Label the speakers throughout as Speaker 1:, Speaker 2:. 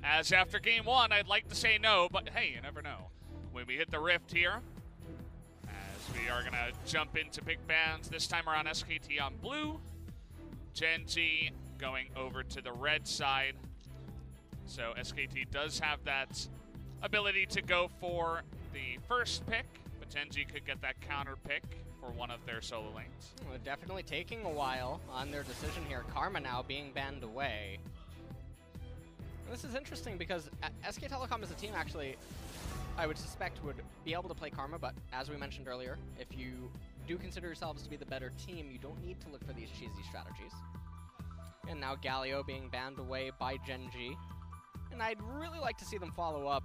Speaker 1: As after game one, I'd like to say no, but hey, you never know. When we hit the rift here, as we are going to jump into big bans, this time around SKT on blue, Gen.G going over to the red side. So SKT does have that ability to go for the first pick, but Gen.G could get that counter pick for one of their solo lanes.
Speaker 2: Well, definitely taking a while on their decision here. Karma now being banned away. This is interesting because SK Telecom as a team actually, I would suspect, would be able to play Karma, but as we mentioned earlier, if you do consider yourselves to be the better team, you don't need to look for these cheesy strategies. And now Galio being banned away by Gen.G. And I'd really like to see them follow up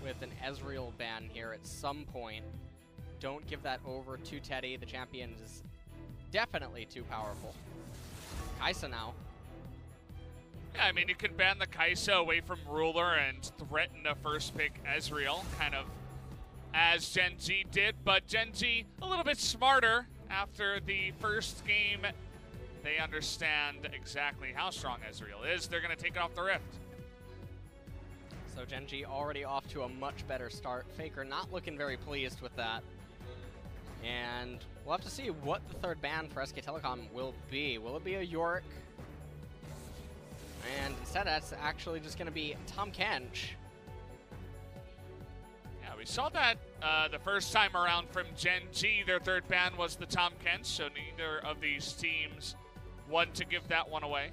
Speaker 2: with an Ezreal ban here at some point. Don't give that over to Teddy. The champion is definitely too powerful. Kai'Sa now.
Speaker 1: Yeah, I mean, you could ban the Kai'Sa away from Ruler and threaten a first pick Ezreal, kind of as Gen.G did, but Gen.G a little bit smarter after the first game. They understand exactly how strong Ezreal is. They're going to take it off the rift.
Speaker 2: So Gen.G already off to a much better start. Faker not looking very pleased with that. And we'll have to see what the third ban for SK Telecom will be. Will it be a Yorick? And instead, that's actually just going to be Tahm Kench.
Speaker 1: Yeah, we saw that the first time around from Gen.G. Their third ban was the Tahm Kench, so neither of these teams want to give that one away.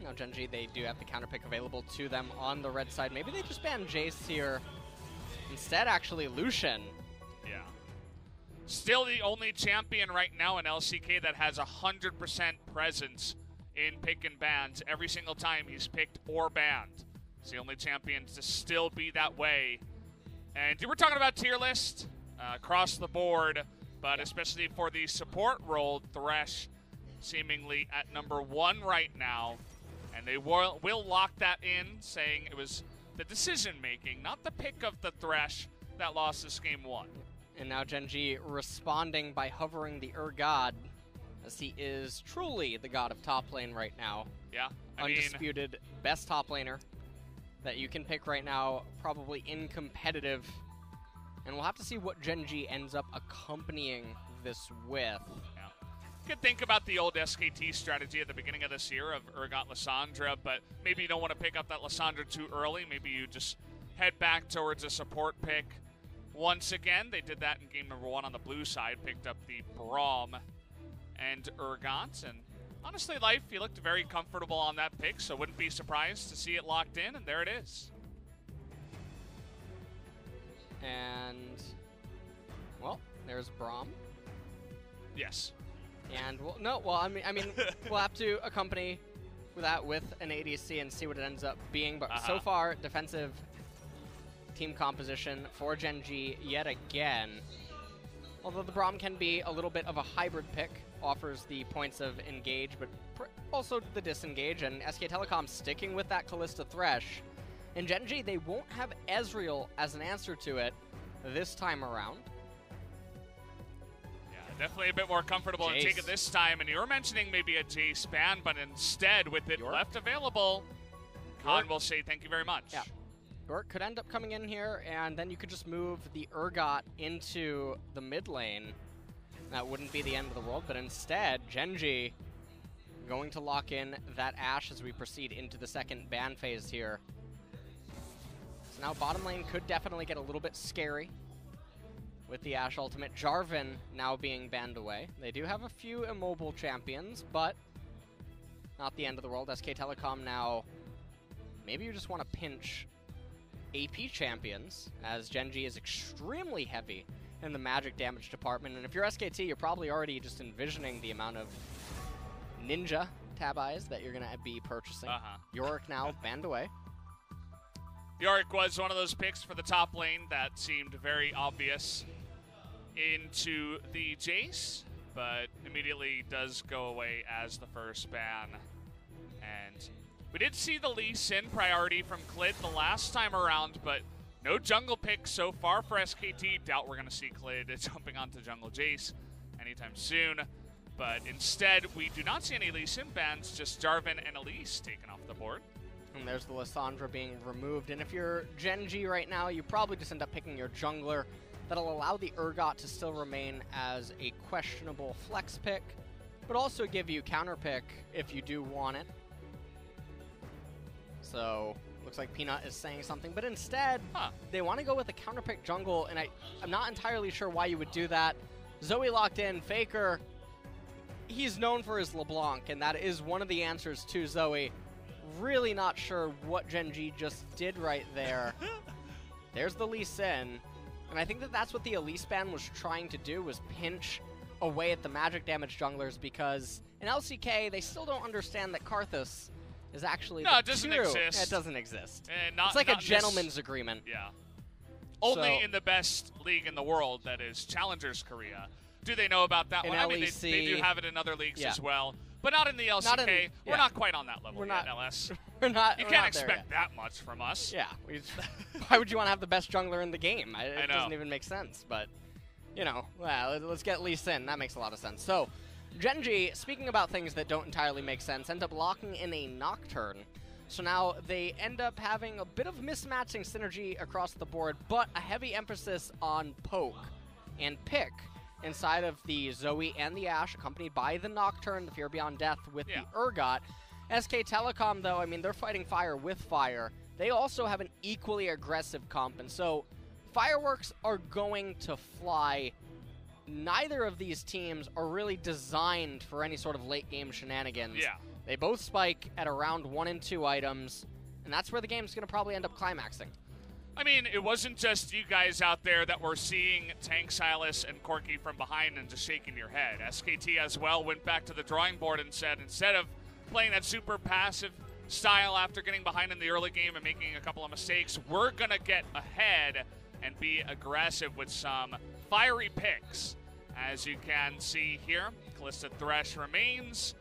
Speaker 2: Now, Gen.G, they do have the counter pick available to them on the red side. Maybe they just ban Jace here. Instead, actually, Lucian.
Speaker 1: Yeah. Still the only champion right now in LCK that has 100% presence in pick and bans every single time he's picked or banned. He's the only champion to still be that way. And we're talking about tier list across the board, but especially for the support role, Thresh seemingly at number 1 right now. And they will lock that in, saying it was the decision-making, not the pick of the Thresh that lost this game 1.
Speaker 2: And now Gen.G responding by hovering the God, as he is truly the god of top lane right now.
Speaker 1: Yeah,
Speaker 2: Undisputed best top laner that you can pick right now, probably in competitive. And we'll have to see what Gen.G ends up accompanying this with.
Speaker 1: Yeah. You could think about the old SKT strategy at the beginning of this year of Urgot Lissandra, but maybe you don't want to pick up that Lissandra too early. Maybe you just head back towards a support pick. Once again, they did that in game number 1 on the blue side, picked up the Braum and Urgot, and honestly, Life, he looked very comfortable on that pick, so wouldn't be surprised to see it locked in, and there it is.
Speaker 2: And, well, there's Braum.
Speaker 1: Yes.
Speaker 2: And, well, no, well, I mean, we'll have to accompany that with an ADC and see what it ends up being, but so far, defensive team composition for Gen.G yet again. Although the Braum can be a little bit of a hybrid pick, offers the points of engage, but also the disengage, and SK Telecom sticking with that Kalista Thresh. In Gen.G, they won't have Ezreal as an answer to it this time around.
Speaker 1: Yeah, definitely a bit more comfortable to take it this time, and you were mentioning maybe a Jace ban, but instead, with it left available, Khan will say thank you very much.
Speaker 2: Yeah. Yorick could end up coming in here, and then you could just move the Urgot into the mid lane. That wouldn't be the end of the world, but instead, Gen.G going to lock in that Ashe as we proceed into the second ban phase here. So now bottom lane could definitely get a little bit scary with the Ashe ultimate. Jarvan now being banned away. They do have a few immobile champions, but not the end of the world. SK Telecom now, maybe you just want to pinch AP champions, as Gen.G is extremely heavy in the magic damage department. And if you're SKT, you're probably already just envisioning the amount of ninja tab eyes that you're going to be purchasing. Yorick now banned away.
Speaker 1: Yorick was one of those picks for the top lane that seemed very obvious into the Jace, but immediately does go away as the first ban. And we did see the Lee Sin priority from Klid the last time around, but no jungle pick so far for SKT. Doubt we're going to see Klid jumping onto jungle Jace anytime soon. But instead, we do not see any Lee Sin bans, just Jarvan and Elise taken off the board.
Speaker 2: And there's the Lissandra being removed. And if you're Gen.G right now, you probably just end up picking your jungler. That'll allow the Urgot to still remain as a questionable flex pick, but also give you counter pick if you do want it. So, looks like Peanut is saying something, but instead, they want to go with a counter pick jungle, and I'm not entirely sure why you would do that. Zoe locked in, Faker, he's known for his LeBlanc, and that is one of the answers to Zoe. Really not sure what Gen.G just did right there. There's the Lee Sin. And I think that that's what the Elise ban was trying to do, was pinch away at the magic damage junglers, because in LCK, they still don't understand that Karthus is actually
Speaker 1: it doesn't exist.
Speaker 2: It doesn't exist.
Speaker 1: Not,
Speaker 2: it's like a gentleman's agreement.
Speaker 1: Yeah. Only in the best league in the world, that is Challengers Korea. Do they know about that one?
Speaker 2: LEC,
Speaker 1: I mean, they do have it in other leagues as well. But not in the LCK. We're not quite on that level yet, LS.
Speaker 2: We're not.
Speaker 1: You can't expect that much from us.
Speaker 2: Yeah. Why would you want to have the best jungler in the game? It
Speaker 1: know.
Speaker 2: Doesn't even make sense. But, you know, well, let's get Lee Sin. That makes a lot of sense. So, Gen.G, speaking about things that don't entirely make sense, end up locking in a Nocturne. So now they end up having a bit of mismatching synergy across the board, but a heavy emphasis on poke and pick inside of the Zoe and the Ashe, accompanied by the Nocturne, the Fear Beyond Death with the Urgot. SK Telecom, though, I mean, they're fighting fire with fire. They also have an equally aggressive comp, and so fireworks are going to fly. Neither of these teams are really designed for any sort of late-game shenanigans.
Speaker 1: Yeah.
Speaker 2: They both spike at around 1 and 2 items, and that's where the game's going to probably end up climaxing.
Speaker 1: I mean, it wasn't just you guys out there that were seeing Tank Silas and Corky from behind and just shaking your head. SKT as well went back to the drawing board and said, instead of playing that super passive style after getting behind in the early game and making a couple of mistakes, we're going to get ahead and be aggressive with some fiery picks. As you can see here, Kalista Thresh remains.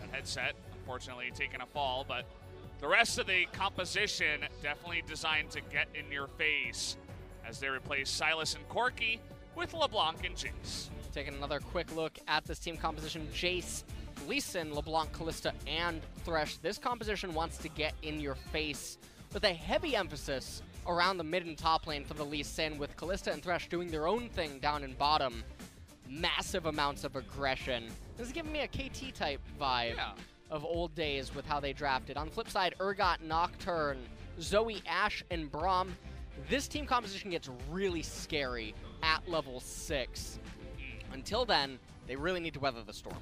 Speaker 1: That headset, unfortunately, taking a fall, but the rest of the composition definitely designed to get in your face as they replace Silas and Corky with LeBlanc and Jace.
Speaker 2: Taking another quick look at this team composition, Jace, Lee Sin, LeBlanc, Kalista, and Thresh. This composition wants to get in your face with a heavy emphasis around the mid and top lane for the Lee Sin, with Kalista and Thresh doing their own thing down in bottom. Massive amounts of aggression. This is giving me a KT-type vibe of old days with how they drafted. On the flip side, Urgot, Nocturne, Zoe, Ashe, and Braum. This team composition gets really scary at level 6. Until then, they really need to weather the storm.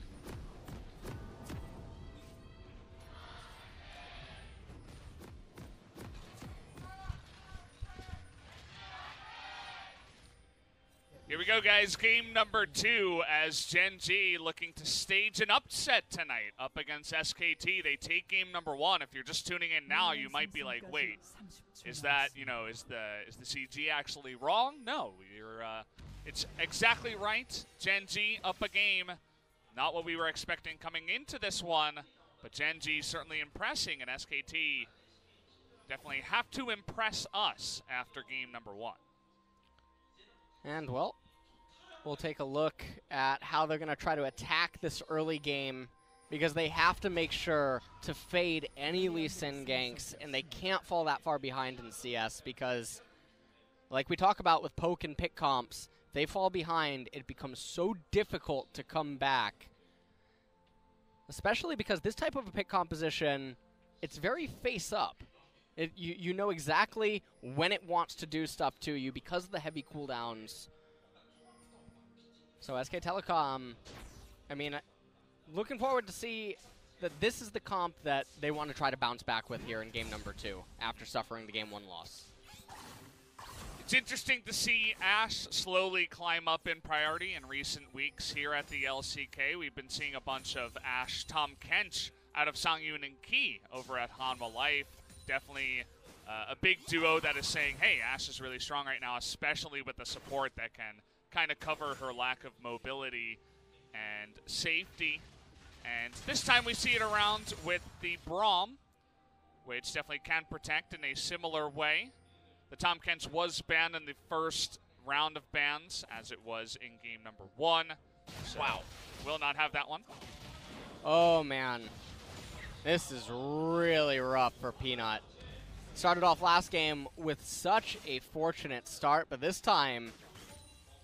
Speaker 1: Here we go, guys. Game number 2 as Gen.G looking to stage an upset tonight up against SKT. They take game number 1. If you're just tuning in now, you might be like, wait, is that, is the CG actually wrong? No, it's exactly right. Gen.G up a game. Not what we were expecting coming into this one, but Gen.G certainly impressing, and SKT definitely have to impress us after game number 1.
Speaker 2: And, well, we'll take a look at how they're going to try to attack this early game, because they have to make sure to fade any Lee Sin ganks, and they can't fall that far behind in CS, because, like we talk about with poke and pick comps, they fall behind, it becomes so difficult to come back. Especially because this type of a pick composition, it's very face-up. You know exactly when it wants to do stuff to you because of the heavy cooldowns. So SK Telecom, I mean, looking forward to see that this is the comp that they want to try to bounce back with here in game number 2 after suffering the game 1 loss.
Speaker 1: It's interesting to see Ashe slowly climb up in priority in recent weeks here at the LCK. We've been seeing a bunch of Ashe Tom Kench out of Sangyun and Ki over at Hanwha Life. Definitely a big duo that is saying, hey, Ashe is really strong right now, especially with the support that can kind of cover her lack of mobility and safety. And this time we see it around with the Braum, which definitely can protect in a similar way. The Tom Kench was banned in the first round of bans, as it was in game number 1. So
Speaker 2: wow.
Speaker 1: Will not have that one.
Speaker 2: Oh, man. This is really rough for Peanut. Started off last game with such a fortunate start, but this time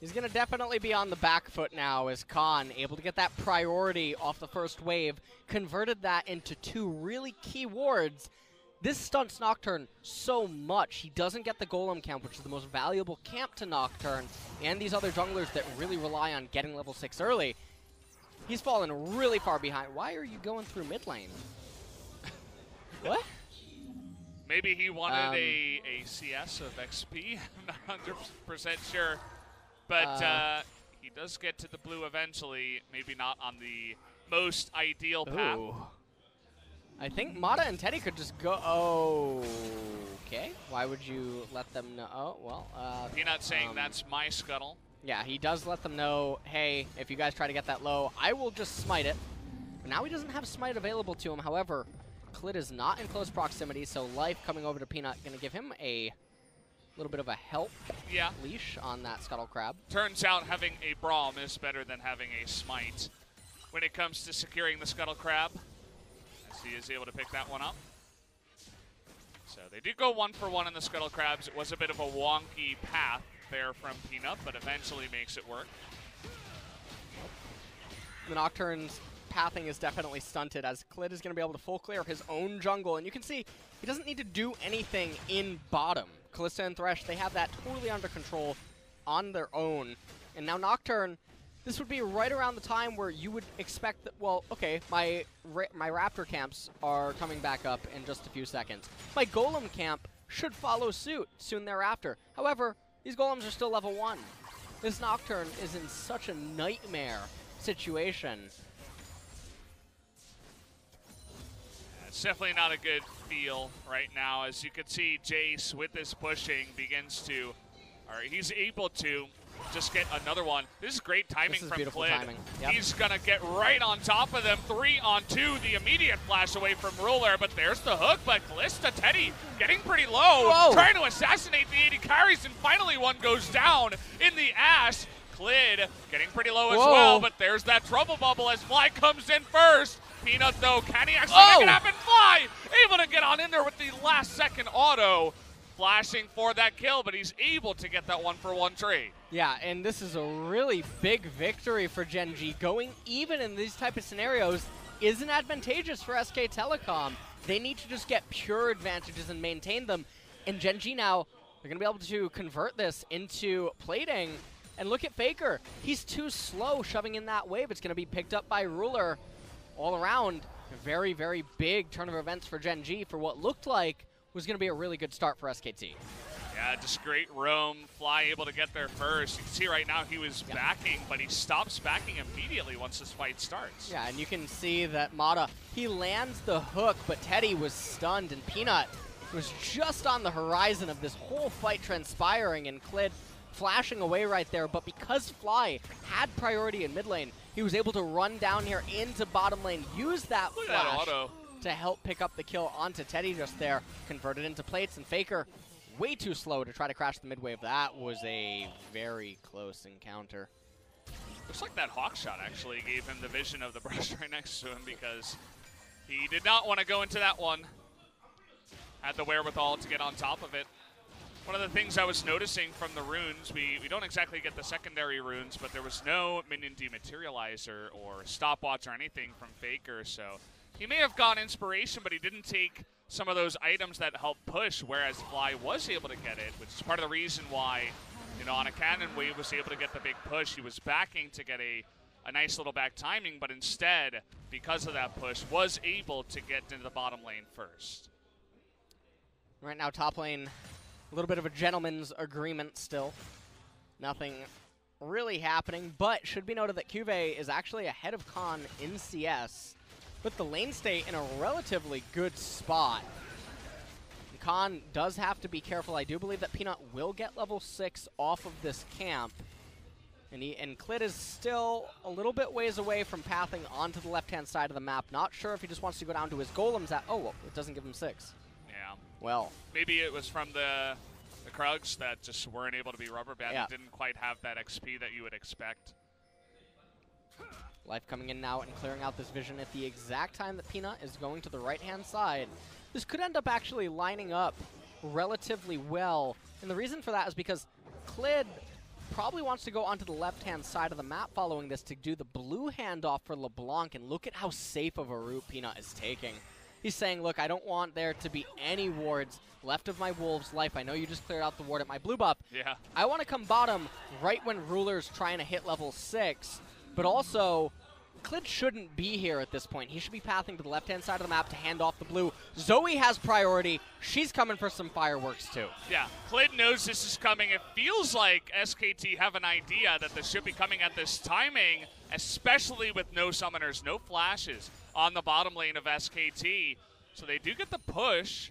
Speaker 2: he's going to definitely be on the back foot now as Khan able to get that priority off the first wave, converted that into 2 really key wards. This stunts Nocturne so much. He doesn't get the Golem camp, which is the most valuable camp to Nocturne, and these other junglers that really rely on getting level 6 early. He's fallen really far behind. Why are you going through mid lane? What?
Speaker 1: Maybe he wanted a CS of XP. I'm not 100% sure. But he does get to the blue eventually. Maybe not on the most ideal path.
Speaker 2: Ooh. I think Mata and Teddy could just go. Oh, okay. Why would you let them know? Oh, well.
Speaker 1: Peanut saying that's my scuttle.
Speaker 2: Yeah, he does let them know, hey, if you guys try to get that low, I will just smite it. But now he doesn't have smite available to him. However, Clit is not in close proximity, so Life coming over to Peanut going to give him a little bit of a help leash on that Scuttle Crab.
Speaker 1: Turns out having a Braum is better than having a smite when it comes to securing the Scuttle Crab, as he is able to pick that one up. So they did go 1-for-1 in the Scuttle Crabs. It was a bit of a wonky path there from Peanut, but eventually makes it work.
Speaker 2: The Nocturne's pathing is definitely stunted, as Clit is going to be able to full clear his own jungle, and you can see he doesn't need to do anything in bottom. Kalista and Thresh, they have that totally under control on their own. And now Nocturne, this would be right around the time where you would expect that, well, okay, my Raptor camps are coming back up in just a few seconds. My Golem camp should follow suit soon thereafter. However, these Golems are still level 1. This Nocturne is in such a nightmare situation.
Speaker 1: It's definitely not a good feel right now. As you can see, Jace with this pushing begins to, or he's able to just get another one. This is great timing from Clid. Yep. He's going to get right on top of them. 3-on-2, the immediate flash away from Ruler, but there's the hook. But Kalista, Teddy getting pretty low, trying to assassinate the AD carries, and finally one goes down in the Ash. Clid getting pretty low as well, but there's that trouble bubble as Fly comes in first. Peanut, though, can he actually make it happen? Fly able to get on in there with the last second auto, flashing for that kill, but he's able to get that 1-for-1 trade.
Speaker 2: Yeah, and this is a really big victory for Gen.G. Going even in these type of scenarios isn't advantageous for SK Telecom. They need to just get pure advantages and maintain them. And Gen.G now, they're going to be able to convert this into plating. And look at Faker. He's too slow shoving in that wave. It's going to be picked up by Ruler. All around, very, very big turn of events for Gen.G for what looked like was going to be a really good start for SKT.
Speaker 1: Yeah, just great roam. Fly able to get there first. You can see right now he was backing, but he stops backing immediately once this fight starts.
Speaker 2: Yeah, and you can see that Mata, he lands the hook, but Teddy was stunned, and Peanut was just on the horizon of this whole fight transpiring, and Clid flashing away right there, but because Fly had priority in mid lane, he was able to run down here into bottom lane, use that flash to help pick up the kill onto Teddy just there, converted into plates, and Faker way too slow to try to crash the mid wave. That was a very close encounter.
Speaker 1: Looks like that hawk shot actually gave him the vision of the brush right next to him, because he did not want to go into that one. Had the wherewithal to get on top of it. One of the things I was noticing from the runes, we don't exactly get the secondary runes, but there was no minion dematerializer or stopwatch or anything from Faker, so he may have gone inspiration, but he didn't take some of those items that help push, whereas Fly was able to get it, which is part of the reason why, you know, on a cannon wave was able to get the big push. He was backing to get a nice little back timing, but instead, because of that push, was able to get into the bottom lane first.
Speaker 2: Right now, top lane, a little bit of a gentleman's agreement still. Nothing really happening, but should be noted that Cuvée is actually ahead of Khan in CS, with the lane state in a relatively good spot. Khan does have to be careful. I do believe that Peanut will get level 6 off of this camp. And Clid is still a little bit ways away from pathing onto the left-hand side of the map. Not sure if he just wants to go down to his golems at... Oh, well, it doesn't give him 6.
Speaker 1: Yeah.
Speaker 2: Well.
Speaker 1: Maybe it was from the Krugs that just weren't able to be rubber banded.
Speaker 2: Yeah.
Speaker 1: Didn't quite have that XP that you would expect.
Speaker 2: Life coming in now and clearing out this vision at the exact time that Peanut is going to the right-hand side. This could end up actually lining up relatively well. And the reason for that is because Clid probably wants to go onto the left-hand side of the map following this to do the blue handoff for LeBlanc, and look at how safe of a route Peanut is taking. He's saying, look, I don't want there to be any wards left of my Wolves' life. I know you just cleared out the ward at my blue buff.
Speaker 1: Yeah.
Speaker 2: I want to come bottom right when Ruler's trying to hit level 6, but also Clid shouldn't be here at this point. He should be pathing to the left-hand side of the map to hand off the blue. Zoe has priority. She's coming for some fireworks, too.
Speaker 1: Yeah, Clid knows this is coming. It feels like SKT have an idea that this should be coming at this timing, especially with no summoners, no flashes on the bottom lane of SKT. So they do get the push,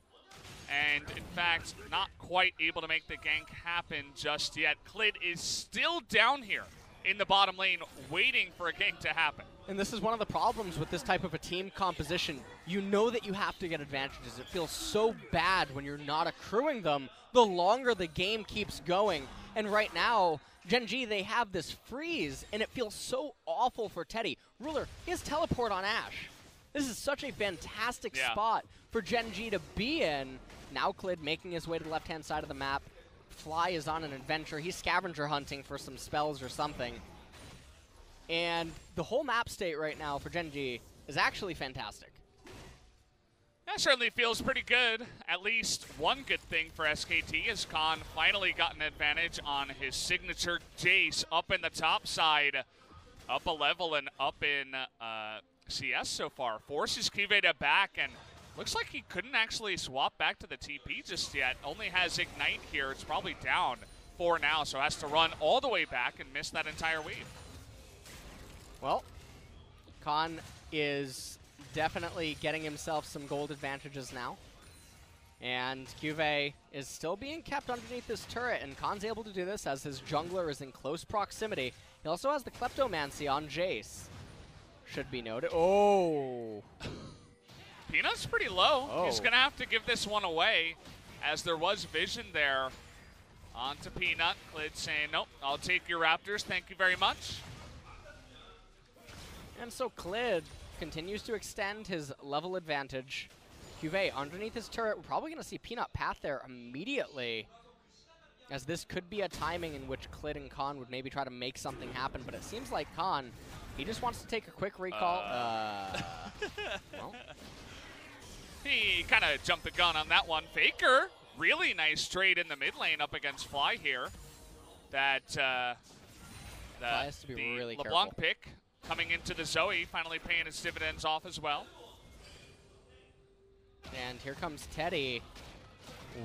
Speaker 1: and in fact, not quite able to make the gank happen just yet. Clid is still down here in the bottom lane, waiting for a gank to happen.
Speaker 2: And this is one of the problems with this type of a team composition. You know that you have to get advantages. It feels so bad when you're not accruing them the longer the game keeps going. And right now, Gen.G, they have this freeze, and it feels so awful for Teddy. Ruler, he has teleport on Ashe. This is such a fantastic spot for Gen.G to be in. Now Clid making his way to the left-hand side of the map. Fly is on an adventure. He's scavenger hunting for some spells or something. And the whole map state right now for Gen.G is actually fantastic.
Speaker 1: That certainly feels pretty good. At least one good thing for SKT is Khan finally got an advantage on his signature Jace up in the top side. Up a level and up in CS so far. Forces Kiveda back, and looks like he couldn't actually swap back to the TP just yet. Only has Ignite here. It's probably down 4 now, so has to run all the way back and miss that entire wave.
Speaker 2: Well, Khan is definitely getting himself some gold advantages now. And Cuvée is still being kept underneath this turret, and Khan's able to do this as his jungler is in close proximity. He also has the Kleptomancy on Jace. Should be noted. Oh!
Speaker 1: Peanut's pretty low. Oh. He's going to have to give this one away, as there was vision there onto Peanut. Clid saying, nope, I'll take your Raptors. Thank you very much.
Speaker 2: And so Clid continues to extend his level advantage. Cuvée underneath his turret. We're probably going to see Peanut path there immediately, as this could be a timing in which Clid and Khan would maybe try to make something happen, but it seems like Khan, he just wants to take a quick recall. Well.
Speaker 1: He kind of jumped the gun on that one. Faker, really nice trade in the mid lane up against Fly here. That
Speaker 2: Fly has to be really
Speaker 1: LeBlanc
Speaker 2: careful.
Speaker 1: Pick coming into the Zoe, finally paying its dividends off as well.
Speaker 2: And here comes Teddy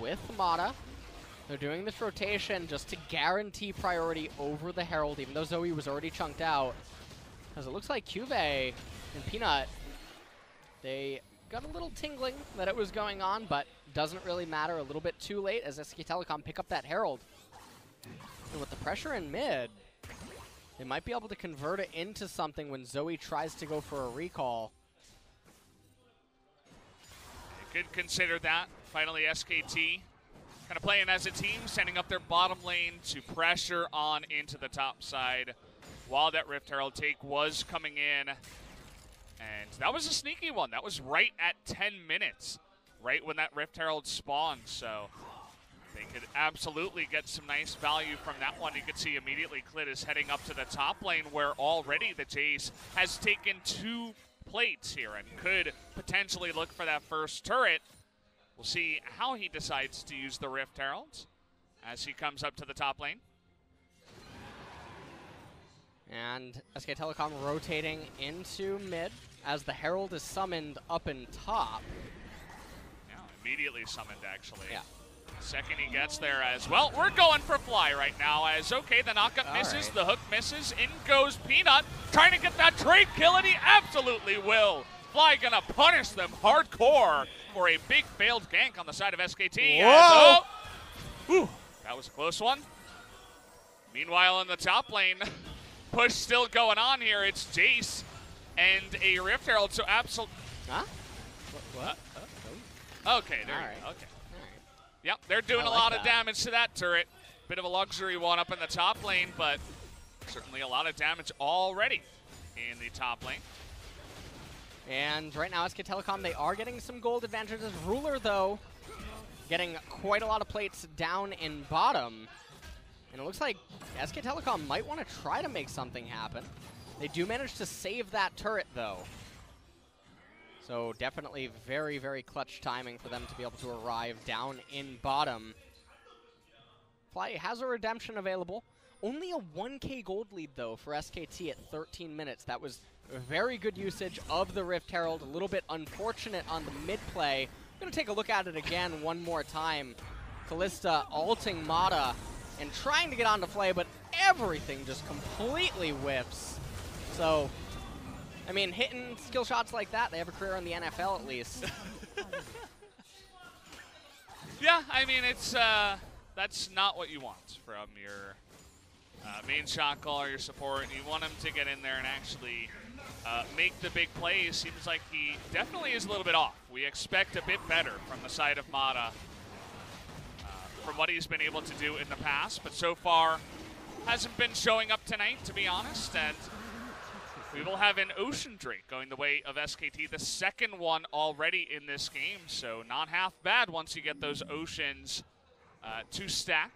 Speaker 2: with Mata. They're doing this rotation just to guarantee priority over the Herald, even though Zoe was already chunked out. Because it looks like Cuvée and Peanut, they got a little tingling that it was going on, but doesn't really matter. A little bit too late as SK Telecom pick up that Herald. And with the pressure in mid, they might be able to convert it into something when Zoe tries to go for a recall.
Speaker 1: They could consider that. Finally, SKT kind of playing as a team, sending up their bottom lane to pressure on into the top side while that Rift Herald take was coming in. And that was a sneaky one. That was right at 10 minutes, right when that Rift Herald spawned. So they could absolutely get some nice value from that one. You could see immediately Clid is heading up to the top lane, where already the Jace has taken 2 plates here and could potentially look for that first turret. We'll see how he decides to use the Rift Heralds as he comes up to the top lane.
Speaker 2: And SK Telecom rotating into mid as the Herald is summoned up in top.
Speaker 1: Yeah, immediately summoned, actually.
Speaker 2: Yeah.
Speaker 1: Second he gets there as well. We're going for Fly right now as, okay, the knockup misses, the hook misses, in goes Peanut, trying to get that trade kill, and he absolutely will. Fly gonna punish them hardcore for a big failed gank on the side of SKT.
Speaker 2: Whoa!
Speaker 1: Whew, that was a close one. Meanwhile, in the top lane, push still going on here. It's Jace and a Rift Herald, so absolutely.
Speaker 2: Huh? What?
Speaker 1: Okay, there you go. Okay. Yep, they're doing a lot of damage to that turret. Bit of a luxury one up in the top lane, but certainly a lot of damage already. in the top lane.
Speaker 2: And right now, SK Telecom, they are getting some gold advantages. Ruler, though, getting quite a lot of plates down in bottom. And it looks like SK Telecom might want to try to make something happen. They do manage to save that turret, though. So definitely very, very clutch timing for them to be able to arrive down in bottom. Fly has a redemption available. Only a 1k gold lead, though, for SKT at 13 minutes. That was very good usage of the Rift Herald. A little bit unfortunate on the mid play. I'm going to take a look at it again one more time. Kalista alting Mata and trying to get onto play, but everything just completely whiffs. So, I mean, hitting skill shots like that, they have a career in the NFL at least.
Speaker 1: Yeah, I mean, it's that's not what you want from your main shot caller, your support. You want him to get in there and actually make the big plays. Seems like he definitely is a little bit off. We expect a bit better from the side of Mata from what he's been able to do in the past, but so far hasn't been showing up tonight, to be honest. And we will have an Ocean Drake going the way of SKT, the second one already in this game, so not half bad once you get those Oceans to stack.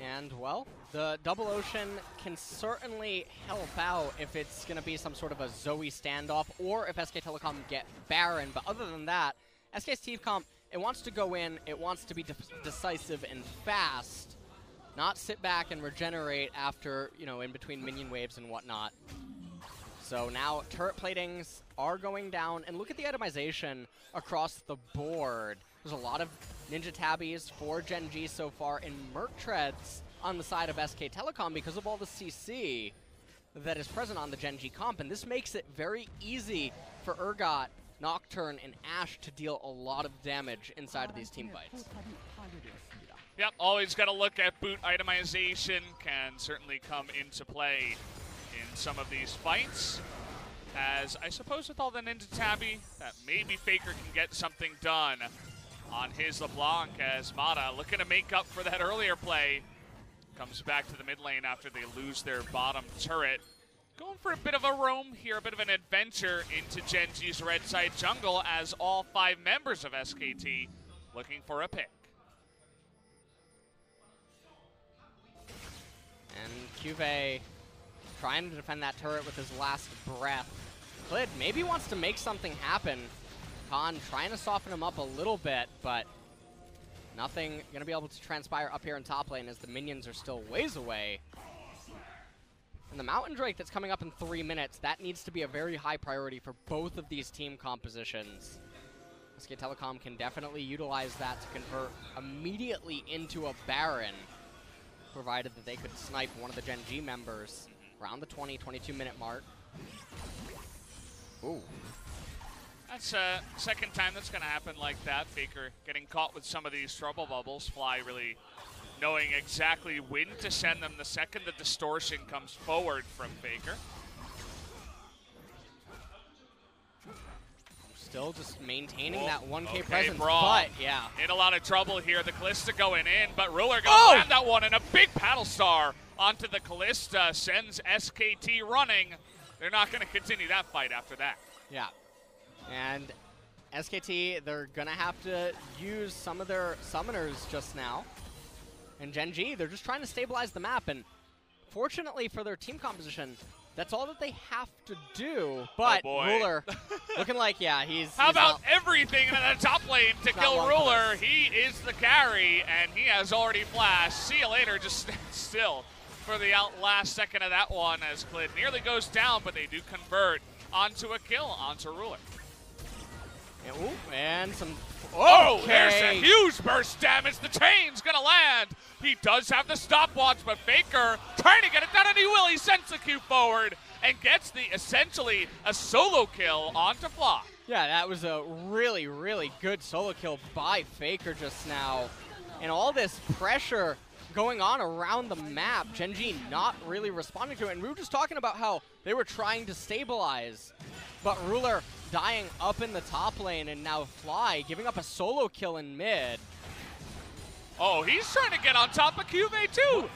Speaker 2: And, well, the double Ocean can certainly help out if it's going to be some sort of a Zoe standoff or if SK Telecom get Baron. But other than that, SK Telecom, it wants to go in, it wants to be decisive and fast, not sit back and regenerate after, you know, in between minion waves and whatnot. So now turret platings are going down, and look at the itemization across the board. There's a lot of Ninja Tabbies for Gen.G so far, and Merc Treads on the side of SK Telecom because of all the CC that is present on the Gen.G comp, and this makes it very easy for Urgot, Nocturne, and Ashe to deal a lot of damage inside of these team fights.
Speaker 1: Yep, always got to look at boot itemization, can certainly come into play in some of these fights. As I suppose with all the Ninja Tabby, that maybe Faker can get something done on his LeBlanc, as Mata looking to make up for that earlier play. Comes back to the mid lane after they lose their bottom turret. Going for a bit of a roam here, a bit of an adventure into Gen.G's red side jungle as all 5 members of SKT looking for a pick.
Speaker 2: And Cuvée trying to defend that turret with his last breath. Clid maybe wants to make something happen. Khan trying to soften him up a little bit, but nothing going to be able to transpire up here in top lane as the minions are still ways away. And the Mountain Drake that's coming up in 3 minutes, that needs to be a very high priority for both of these team compositions. SK Telecom can definitely utilize that to convert immediately into a Baron, provided that they could snipe one of the Gen.G members around the 22 minute mark. Ooh.
Speaker 1: That's second time that's going to happen like that. Faker getting caught with some of these trouble bubbles. Fly really knowing exactly when to send them the second the distortion comes forward from Faker.
Speaker 2: Still just maintaining that 1k presence,
Speaker 1: Brawl.
Speaker 2: but yeah.
Speaker 1: In a lot of trouble here. The Kalista going in, but Ruler going to land that one, and a big paddle star onto the Kalista sends SKT running. They're not going to continue that fight after that.
Speaker 2: Yeah. And SKT, they're going to have to use some of their summoners just now. And Gen.G, they're just trying to stabilize the map. And fortunately for their team composition, that's all that they have to do. But Ruler looking like, yeah, he's...
Speaker 1: How about everything in the top lane to kill Ruler? He is the carry, and he has already flashed. See you later, just stand still for the last second of that one as Clid nearly goes down, but they do convert onto a kill onto Ruler.
Speaker 2: And some...
Speaker 1: Oh, there's a huge burst damage. The chain's going to land. He does have the stopwatch, but Faker trying to get it done, and he will. He sends the Q forward and gets the essentially a solo kill onto Fly.
Speaker 2: Yeah, that was a really, really good solo kill by Faker just now. And all this pressure going on around the map, Gen.G not really responding to it. And we were just talking about how they were trying to stabilize, but Ruler dying up in the top lane, and now Fly giving up a solo kill in mid.
Speaker 1: Oh, he's trying to get on top of Cuvée too.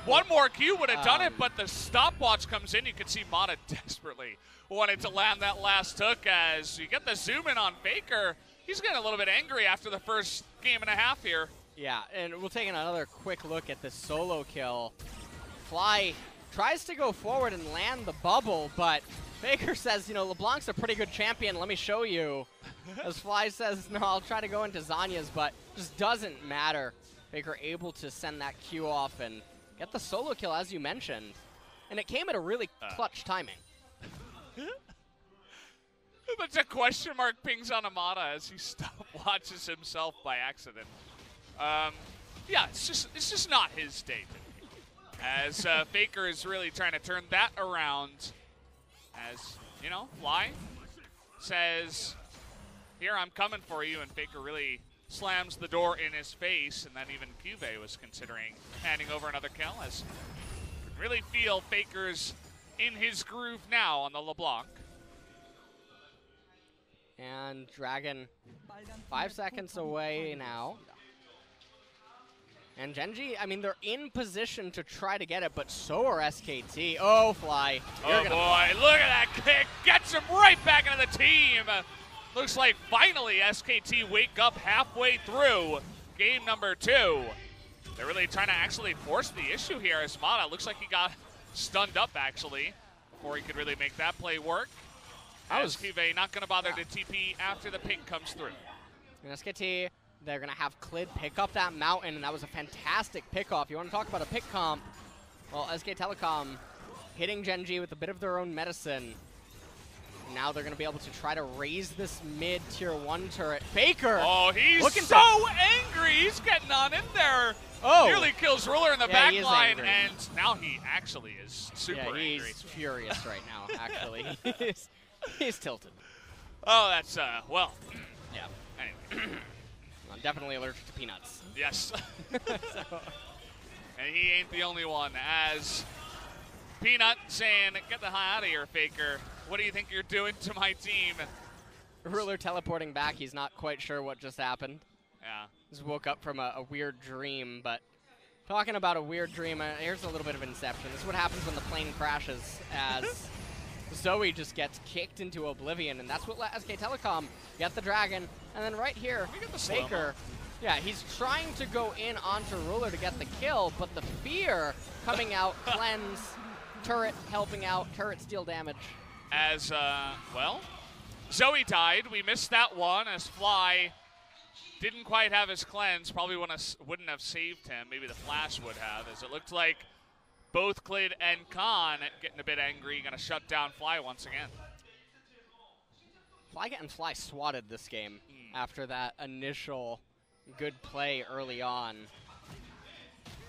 Speaker 1: One more Q would have done it, but the stopwatch comes in. You can see Mata desperately wanted to land that last hook as you get the zoom in on Faker. He's getting a little bit angry after the first game and a half here.
Speaker 2: Yeah, and we'll take another quick look at this solo kill. Fly tries to go forward and land the bubble, but Faker says, you know, LeBlanc's a pretty good champion. Let me show you. As Fly says, no, I'll try to go into Zanya's, but just doesn't matter. Faker able to send that Q off and get the solo kill, as you mentioned. And it came at a really clutch timing.
Speaker 1: But a question mark pings on Amada as he stopwatches himself by accident. Yeah, it's just not his day. As Faker is really trying to turn that around. As, you know, Fly says, here, I'm coming for you, and Faker really slams the door in his face, and then even Cuvée was considering handing over another kill, as you can really feel Faker's in his groove now on the LeBlanc.
Speaker 2: And Dragon 5 seconds away now. And Gen.G, I mean, they're in position to try to get it, but so are SKT. Oh, Fly.
Speaker 1: Oh, boy. Look at that kick. Gets him right back into the team. Looks like finally SKT wake up halfway through game number 2. They're really trying to actually force the issue here as Mata looks like he got stunned up, actually, before he could really make that play work. As Cuvée not going to bother to TP after the ping comes through.
Speaker 2: And SKT, they're going to have Clid pick up that mountain, and that was a fantastic pick-off. You want to talk about a pick comp? Well, SK Telecom hitting Gen.G with a bit of their own medicine. Now they're going to be able to try to raise this mid-tier 1 turret. Faker!
Speaker 1: Oh, he's so angry! He's getting on in there! Oh! Nearly kills Ruler in the back line, and now he actually is super angry.
Speaker 2: He's furious right now, actually. He's tilted.
Speaker 1: Oh, that's, well.
Speaker 2: Yeah.
Speaker 1: Anyway.
Speaker 2: I'm definitely allergic to peanuts.
Speaker 1: Yes. And he ain't the only one, as Peanut saying, get the hell out of here, Faker. What do you think you're doing to my team?
Speaker 2: Ruler teleporting back. He's not quite sure what just happened.
Speaker 1: Yeah.
Speaker 2: Just woke up from a weird dream, but talking about a weird dream, here's a little bit of Inception. This is what happens when the plane crashes, as Zoe just gets kicked into oblivion, and that's what let SK Telecom get the Dragon. And then right here, Faker, yeah, he's trying to go in onto Ruler to get the kill, but the fear coming out, cleanse, turret helping out, turret steal damage.
Speaker 1: As, well, Zoe died. We missed that one as Fly didn't quite have his cleanse. Probably wouldn't have saved him. Maybe the flash would have, as it looked like both Clid and Khan getting a bit angry, going to shut down Fly once again.
Speaker 2: Fly getting Fly swatted this game after that initial good play early on.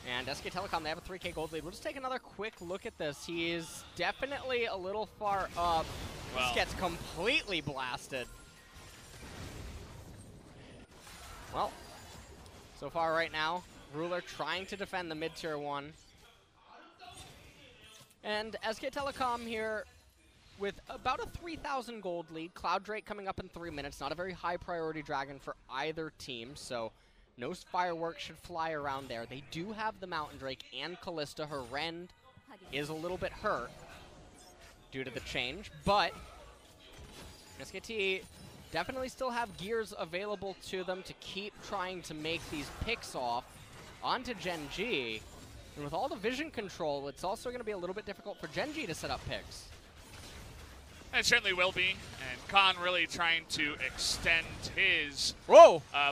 Speaker 2: And SK Telecom, they have a 3K gold lead. We'll just take another quick look at this. He is definitely a little far up. Well, this gets completely blasted. Well, so far right now, Ruler trying to defend the mid-tier 1. And SK Telecom here with about a 3,000 gold lead. Cloud Drake coming up in 3 minutes. Not a very high priority Dragon for either team, so no fireworks should fly around there. They do have the Mountain Drake and Callista. Her Rend is a little bit hurt due to the change, but SKT definitely still have gears available to them to keep trying to make these picks off onto Gen.G. And with all the vision control, it's also going to be a little bit difficult for Gen.G to set up picks.
Speaker 1: It certainly will be, and Khan really trying to extend his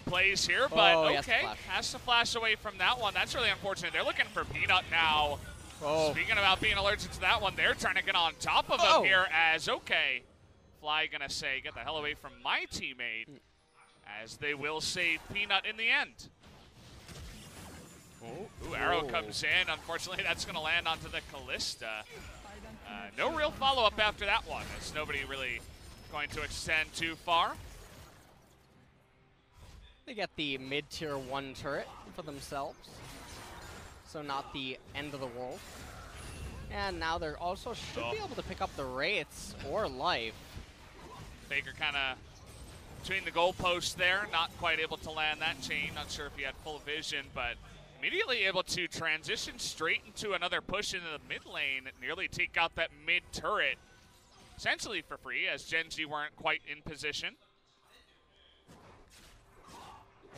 Speaker 1: plays here, but okay, has to flash away from that one. That's really unfortunate. They're looking for Peanut now. Speaking about being allergic to that one, they're trying to get on top of him here as, Fly gonna say, get the hell away from my teammate, as they will save Peanut in the end. Ooh, arrow comes in. Unfortunately, that's gonna land onto the Callista. No real follow-up after that one, as nobody really going to extend too far.
Speaker 2: They get the mid-tier 1 turret for themselves, so not the end of the world. And now they're also should be able to pick up the Wraiths or Life.
Speaker 1: Faker kind of between the goalposts there, not quite able to land that chain. Not sure if he had full vision, but Immediately able to transition straight into another push into the mid lane, nearly take out that mid turret, essentially for free, as Gen.G weren't quite in position.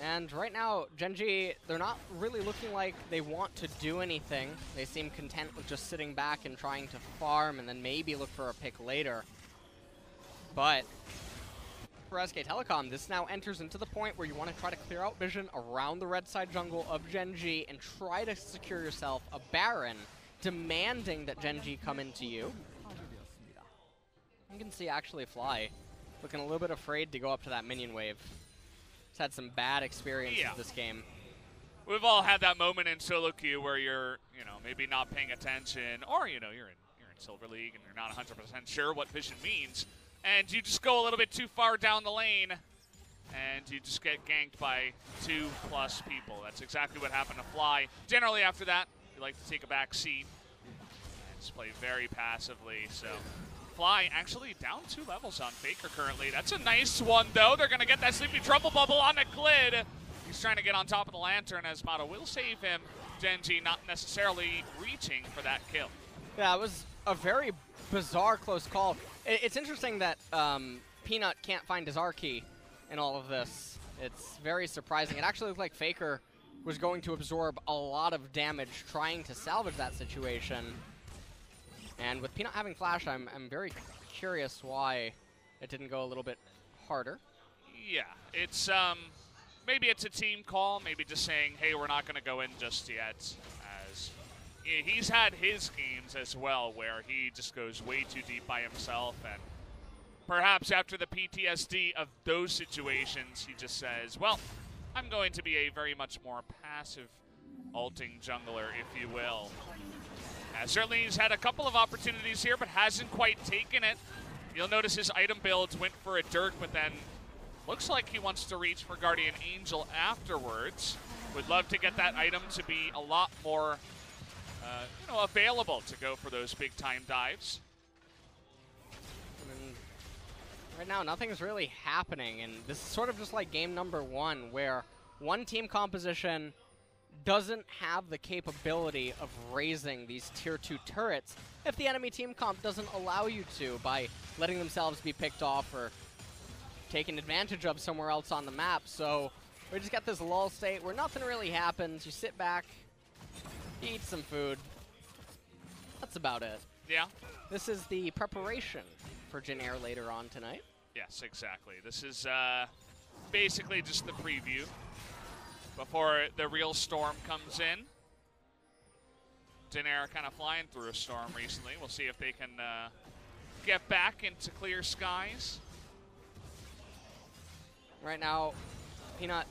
Speaker 2: And right now, Gen.G, they're not really looking like they want to do anything. They seem content with just sitting back and trying to farm and then maybe look for a pick later. But for SK Telecom, this now enters into the point where you want to try to clear out vision around the red side jungle of Gen.G and try to secure yourself a Baron, demanding that Gen.G come into you. You can see actually Fly looking a little bit afraid to go up to that minion wave. He's had some bad experiences this game.
Speaker 1: We've all had that moment in solo queue where you're, maybe not paying attention, or, you're in Silver League and you're not 100% sure what vision means, and you just go a little bit too far down the lane, and you just get ganked by 2+ people. That's exactly what happened to Fly. Generally after that, you like to take a back seat and just play very passively, so... Fly actually down 2 levels on Faker currently. That's a nice one, though. They're going to get that Sleepy Trouble Bubble on the Clid. He's trying to get on top of the Lantern as Mata will save him. Gen.G not necessarily reaching for that kill.
Speaker 2: Yeah, it was a very bizarre close call. It's interesting that Peanut can't find his R key in all of this. It's very surprising. It actually looked like Faker was going to absorb a lot of damage trying to salvage that situation. And with Peanut having Flash, I'm very curious why it didn't go a little bit harder.
Speaker 1: Yeah, it's maybe it's a team call, maybe just saying, hey, we're not going to go in just yet, as he's had his games as well where he just goes way too deep by himself, and perhaps after the PTSD of those situations, he just says, well, I'm going to be a very much more passive ulting jungler, if you will. Certainly he's had a couple of opportunities here, but hasn't quite taken it. You'll notice his item builds went for a Dirk, but then looks like he wants to reach for Guardian Angel afterwards. Would love to get that item to be a lot more, available to go for those big-time dives.
Speaker 2: And right now, nothing's really happening, and this is sort of just like game number 1, where one team composition doesn't have the capability of raising these tier 2 turrets if the enemy team comp doesn't allow you to, by letting themselves be picked off or taken advantage of somewhere else on the map. So we just got this lull state where nothing really happens. You sit back, you eat some food. That's about it.
Speaker 1: Yeah.
Speaker 2: This is the preparation for Jin Air later on tonight.
Speaker 1: Yes, exactly. This is basically just the preview before the real storm comes in. Jin Air kind of flying through a storm recently. We'll see if they can get back into clear skies.
Speaker 2: Right now, Peanut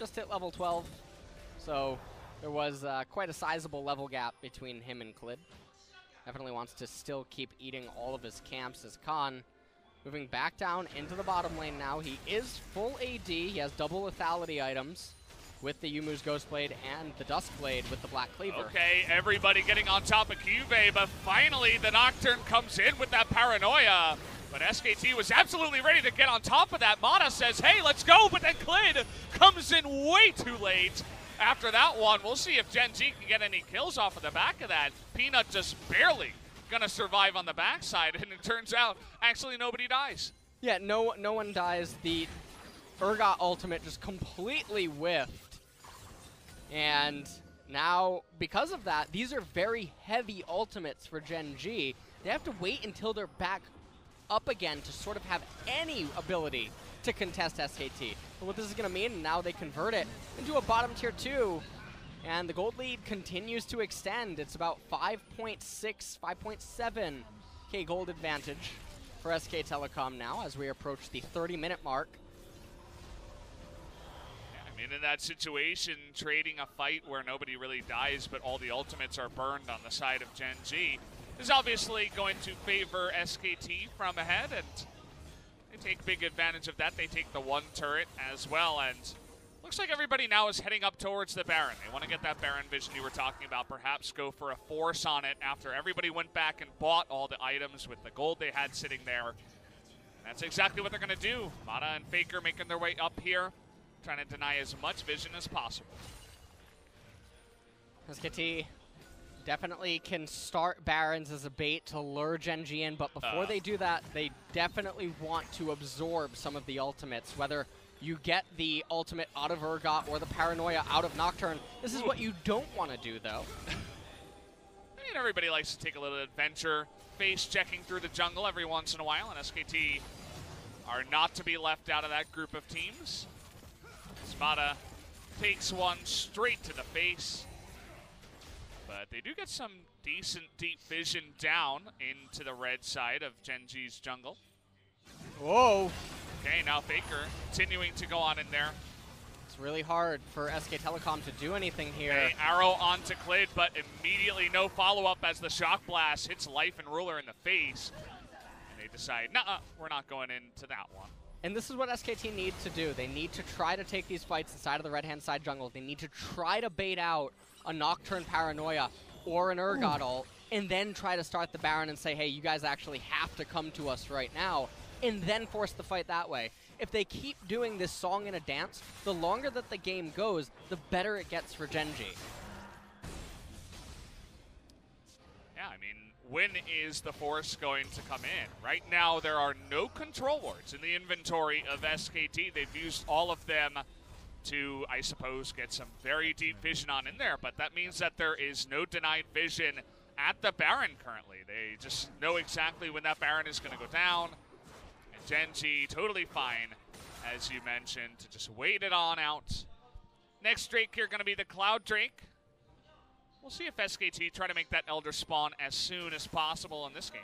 Speaker 2: just hit level 12, so there was quite a sizable level gap between him and Clid. Definitely wants to still keep eating all of his camps as Khan. Moving back down into the bottom lane now. He is full AD. He has double lethality items with the Yumu's Ghostblade and the Duskblade with the Black Cleaver.
Speaker 1: Okay, everybody getting on top of Cuvee, but finally the Nocturne comes in with that Paranoia. But SKT was absolutely ready to get on top of that. Mata says, hey, let's go, but then Clid comes in way too late. After that one, we'll see if Gen.G can get any kills off of the back of that. Peanut just barely gonna survive on the backside, and it turns out actually nobody dies.
Speaker 2: Yeah, no one dies. The Urgot ultimate just completely whiffed. And now, because of that, these are very heavy ultimates for Gen.G. They have to wait until they're back up again to sort of have any ability to contest SKT. But what this is going to mean, now they convert it into a bottom tier 2, and the gold lead continues to extend. It's about 5.6, 5.7k gold advantage for SK Telecom now as we approach the 30-minute mark.
Speaker 1: In that situation, trading a fight where nobody really dies but all the ultimates are burned on the side of Gen.G is obviously going to favor SKT from ahead, and they take big advantage of that. They take the 1 turret as well, and looks like everybody now is heading up towards the Baron. They want to get that Baron vision you were talking about, perhaps go for a force on it after everybody went back and bought all the items with the gold they had sitting there. And that's exactly what they're going to do. Mata and Faker making their way up here, trying to deny as much vision as possible.
Speaker 2: SKT definitely can start Barons as a bait to lure Gen.G in, but before they do that, they definitely want to absorb some of the ultimates, whether you get the ultimate out of Urgot or the Paranoia out of Nocturne. This is what you don't want to do, though.
Speaker 1: I mean, everybody likes to take a little adventure, face-checking through the jungle every once in a while, and SKT are not to be left out of that group of teams. Spada takes one straight to the face. But they do get some decent deep vision down into the red side of Gen.G's jungle.
Speaker 2: Whoa.
Speaker 1: Okay, now Faker continuing to go on in there.
Speaker 2: It's really hard for SK Telecom to do anything here.
Speaker 1: Okay, arrow onto Clid, but immediately no follow-up as the Shock Blast hits Life and Ruler in the face. And they decide, nah, we're not going into that one.
Speaker 2: And this is what SKT need to do. They need to try to take these fights inside of the red-hand side jungle. They need to try to bait out a Nocturne Paranoia or an Urgot ult, and then try to start the Baron and say, hey, you guys actually have to come to us right now, and then force the fight that way. If they keep doing this song and a dance, the longer that the game goes, the better it gets for Gen.G.
Speaker 1: Yeah, I mean, when is the Force going to come in? Right now, there are no control wards in the inventory of SKT. They've used all of them to, I suppose, get some very deep vision on in there, but that means that there is no denied vision at the Baron currently. They just know exactly when that Baron is going to go down, and Gen.G totally fine, as you mentioned, to just wait it on out. Next Drake here going to be the Cloud Drake. We'll see if SKT try to make that Elder spawn as soon as possible in this game.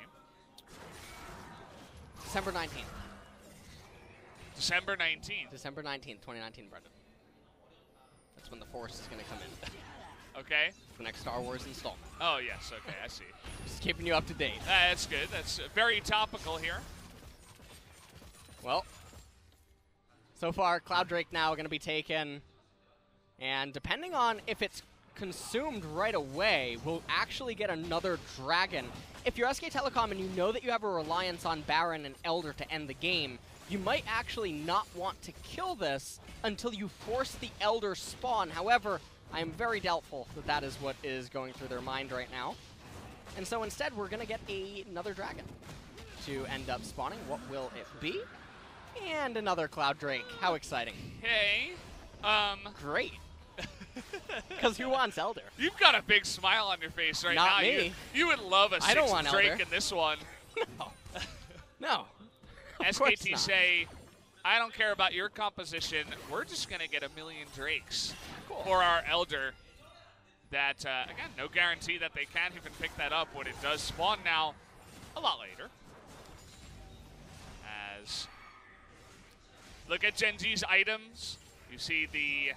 Speaker 2: December 19th.
Speaker 1: December 19th.
Speaker 2: December 19th, 2019, Brendan. That's when the Force is going to come in.
Speaker 1: Okay.
Speaker 2: The next Star Wars installment.
Speaker 1: Oh, yes. Okay, I see.
Speaker 2: Just keeping you up to date.
Speaker 1: That's good. That's very topical here.
Speaker 2: Well, so far, Cloud Drake now going to be taken. And depending on if it's consumed right away, we'll actually get another Dragon. If you're SK Telecom and you know that you have a reliance on Baron and Elder to end the game, you might actually not want to kill this until you force the Elder spawn. However, I am very doubtful that that is what is going through their mind right now. And so instead, we're going to get another Dragon to end up spawning. What will it be? And another Cloud Drake. How exciting.
Speaker 1: Hey,
Speaker 2: Great. Because who wants Elder?
Speaker 1: You've got a big smile on your face right now.
Speaker 2: Not me.
Speaker 1: You would love a
Speaker 2: I don't
Speaker 1: sixth
Speaker 2: want
Speaker 1: Drake
Speaker 2: Elder.
Speaker 1: in this one.
Speaker 2: No. No.
Speaker 1: SKT say, I don't care about your composition. We're just going to get 1 million Drakes for our Elder. That, again, no guarantee that they can't even pick that up when it does spawn now a lot later. As, look at Gen.G's items. You see the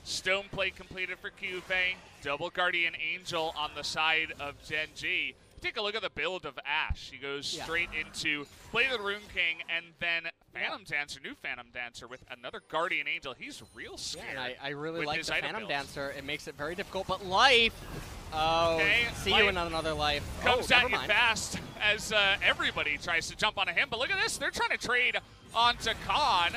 Speaker 1: Stone Plate completed for QFA. Double Guardian Angel on the side of Gen.G. Take a look at the build of Ashe. He goes straight into Play the Rune King and then Phantom Dancer, new Phantom Dancer with another Guardian Angel. He's real scared.
Speaker 2: Yeah, and I really like the Phantom
Speaker 1: builds.
Speaker 2: Dancer. It makes it very difficult, but Life. Oh,
Speaker 1: okay,
Speaker 2: see you in another Life.
Speaker 1: Comes
Speaker 2: oh,
Speaker 1: at you fast as everybody tries to jump onto him. But look at this. They're trying to trade onto Khan.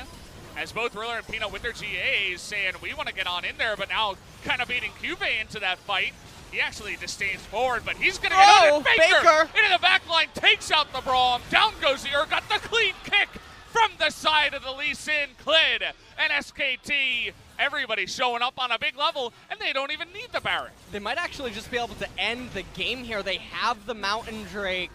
Speaker 1: As both Ruler and Peanut with their GAs saying, we want to get on in there, but now kind of beating QV into that fight. He actually disdains forward, but he's going to get on it. Faker into the back line, takes out the Braum. Down goes the Urgot, the clean kick from the side of the Lee Sin. Clid and SKT, everybody showing up on a big level, and they don't even need the Baron.
Speaker 2: They might actually just be able to end the game here. They have the Mountain Drake,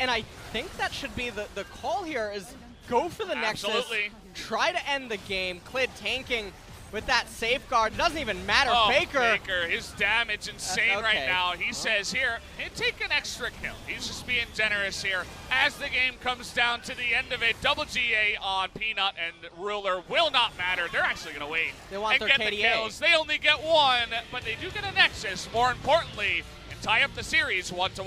Speaker 2: and I think that should be the call here is go for the Nexus, try to end the game. Clid tanking with that safeguard. It doesn't even matter.
Speaker 1: Oh,
Speaker 2: Faker,
Speaker 1: his damage insane right now. He says here, hey, take an extra kill. He's just being generous here. As the game comes down to the end of it, double GA on Peanut and Ruler will not matter. They're actually going to wait
Speaker 2: they want
Speaker 1: and
Speaker 2: their
Speaker 1: get
Speaker 2: KDA.
Speaker 1: The kills. They only get one, but they do get a Nexus, more importantly, and tie up the series 1-1.